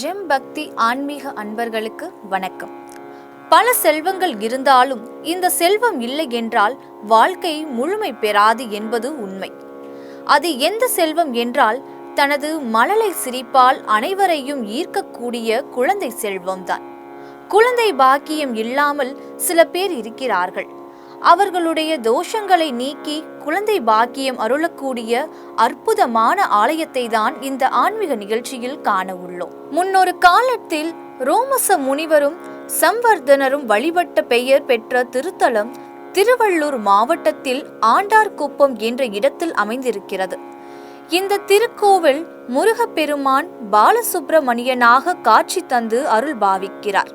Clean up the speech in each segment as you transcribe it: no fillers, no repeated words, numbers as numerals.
GeM பக்தி ஆன்மீக அன்பர்களுக்கு வணக்கம். பல செல்வங்கள் இருந்தாலும் இந்த செல்வம் இல்லை என்றால் வாழ்க்கை முழுமை பெறாது என்பது உண்மை. அது எந்த செல்வம் என்றால் தனது மழலை சிரிப்பால் அனைவரையும் ஈர்க்கக்கூடிய குழந்தை செல்வம்தான். குழந்தை பாக்கியம் இல்லாமல் சில பேர் இருக்கிறார்கள். அவர்களுடைய தோஷங்களை நீக்கி குழந்தை பாக்கியம் அருளக்கூடிய அற்புதமான ஆலயத்தை தான் இந்த ஆன்மீக நிகழ்ச்சியில் காண உள்ளோம். முன்னொரு காலத்தில் ரோமச முனிவரும் சம்வர்தனரும் வழிபட்ட பெயர் பெற்ற திருத்தலம் திருவள்ளூர் மாவட்டத்தில் ஆண்டார்குப்பம் என்ற இடத்தில் அமைந்திருக்கிறது. இந்த திருக்கோவில் முருகப்பெருமான் பாலசுப்பிரமணியனாக காட்சி தந்து அருள் பாவிக்கிறார்.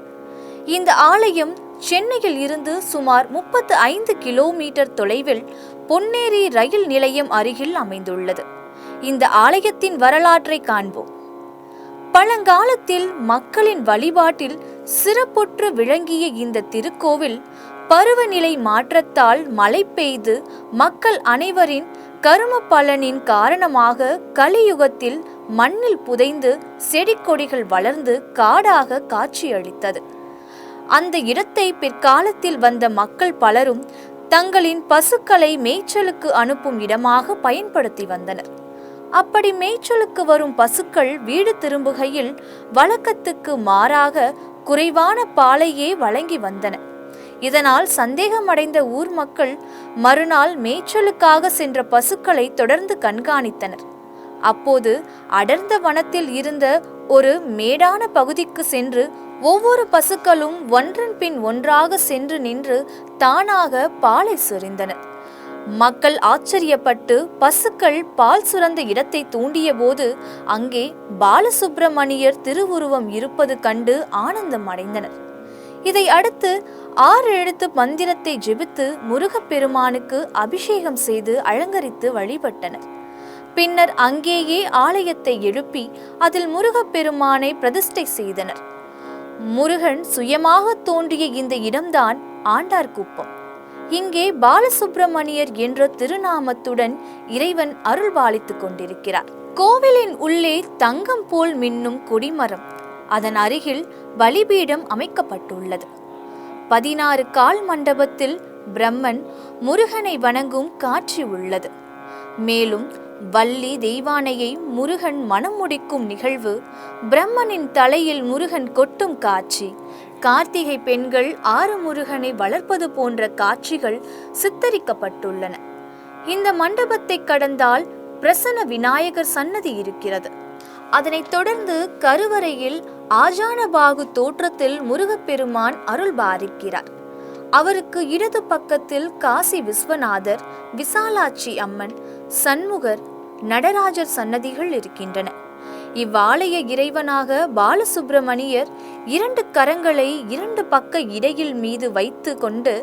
இந்த ஆலயம் சென்னையில் இருந்து சுமார் 35 கிலோமீட்டர் தொலைவில் பொன்னேரி ரயில் நிலையம் அருகில் அமைந்துள்ளது. இந்த ஆலயத்தின் வரலாற்றை காண்போம். பழங்காலத்தில் மக்களின் வழிபாட்டில் சிறப்புற்று விளங்கிய இந்த திருக்கோவில் பருவநிலை மாற்றத்தால் மழை பெய்து மக்கள் அனைவரின் கரும பலனின் காரணமாக கலியுகத்தில் மண்ணில் புதைந்து செடி கொடிகள் வளர்ந்து காடாக காட்சியளித்தது. அந்த இடத்தை பிற்காலத்தில் வந்த மக்கள் பலரும் தங்களின் பசுக்களை மேய்ச்சலுக்கு அனுப்பும் இடமாக பயன்படுத்தி வந்தனர். அப்படி மேய்ச்சலுக்கு வரும் பசுக்கள் வீடு திரும்புகையில் வழக்கத்துக்கு மாறாக குறைவான பாலையே வழங்கி வந்தன. இதனால் சந்தேகமடைந்த ஊர் மக்கள் மறுநாள் மேய்ச்சலுக்காக சென்ற பசுக்களை தொடர்ந்து கண்காணித்தனர். அப்போது அடர்ந்த வனத்தில் இருந்த ஒரு மேடான பகுதிக்கு சென்று ஒவ்வொரு பசுக்களும் ஒன்றன் பின் ஒன்றாக சென்று நின்று தானாக பாலை சொரிந்தனர். மக்கள் ஆச்சரியப்பட்டு பசுக்கள் பால் சுரந்த இடத்தை தூண்டிய போது அங்கே பாலசுப்பிரமணியர் திருவுருவம் இருப்பது கண்டு ஆனந்தம் அடைந்தனர். இதை அடுத்து 6 எழுத்து மந்திரத்தை ஜெபித்து முருகப்பெருமானுக்கு அபிஷேகம் செய்து அலங்கரித்து வழிபட்டனர். பின்னர் அங்கேயே ஆலயத்தை எழுப்பி அதில் முருகப்பெருமானை பிரதிஷ்டை செய்தனர். முருகன் சுயமாக தோன்றிய இந்த இடம்தான் ஆண்டார்குப்பம். இங்கே பாலசுப்பிரமணியர் என்ற திருநாமத்துடன் இறைவன் அருள் பாலித்துக் கொண்டிருக்கிறார். கோவிலின் உள்ளே தங்கம் போல் மின்னும் கொடிமரம், அதன் அருகில் பலிபீடம் அமைக்கப்பட்டுள்ளது. 16 கால் மண்டபத்தில் பிரம்மன் முருகனை வணங்கும் காட்சி உள்ளது. மேலும் வள்ளி தெய்வானையை முருகன் மனம் முடிக்கும் நிகழ்வு, பிரம்மனின் தலையில் முருகன் கொட்டும் காட்சி, கார்த்திகை பெண்கள் ஆறுமுருகனை வளர்ப்பது போன்ற காட்சிகள் சித்தரிக்கப்பட்டுள்ளன. இந்த மண்டபத்தை கடந்தால் பிரசன்ன விநாயகர் சன்னதி இருக்கிறது. அதனைத் தொடர்ந்து கருவறையில் ஆஜானபாகு தோற்றத்தில் முருகப்பெருமான் அருள் பாலிக்கிறார். அவருக்கு இடது பக்கத்தில் காசி விஸ்வநாதர், விசாலாட்சி அம்மன், சண்முகர், நடராஜர் சன்னதிகள் இருக்கின்றன. இவ்வாலய இறைவனாக பாலசுப்பிரமணியர் 2 கரங்களை 2 பக்க இடையில் மீது வைத்து கொண்டு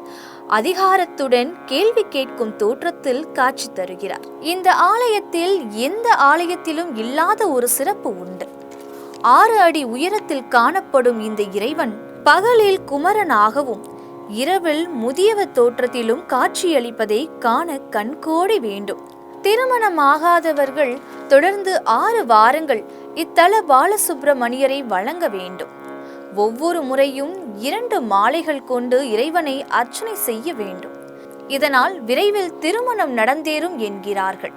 அதிகாரத்துடன் கேள்வி கேட்கும் தோற்றத்தில் காட்சி தருகிறார். இந்த ஆலயத்தில் எந்த ஆலயத்திலும் இல்லாத ஒரு சிறப்பு உண்டு. 6 அடி உயரத்தில் காணப்படும் இந்த இறைவன் பகலில் குமரனாகவும் இரவில் முதியவர் தோற்றத்திலும் காட்சியளிப்பதை காண கண்கோடி வேண்டும். திருமணமாகாதவர்கள் தொடர்ந்து 6 வாரங்கள் இத்தல பாலசுப்பிரமணியரை வணங்க வேண்டும். ஒவ்வொரு முறையும் 2 மாலைகள் கொண்டு இறைவனை அர்ச்சனை செய்ய வேண்டும். இதனால் விரைவில் திருமணம் நடந்தேறும் என்கிறார்கள்.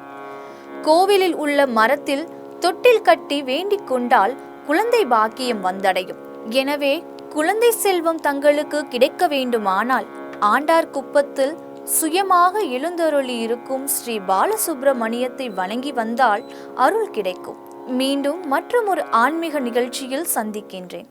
கோவிலில் உள்ள மரத்தில் தொட்டில் கட்டி வேண்டிக் கொண்டால் குழந்தை பாக்கியம் வந்தடையும். எனவே குழந்தை செல்வம் தங்களுக்கு கிடைக்க வேண்டுமானால் ஆண்டார்குப்பத்தில் சுயமாக எழுந்தருளி இருக்கும் ஸ்ரீ பாலசுப்பிரமணியத்தை வணங்கி வந்தால் அருள் கிடைக்கும். மீண்டும் மற்றொரு ஆன்மீக நிகழ்ச்சியில் சந்திக்கின்றேன்.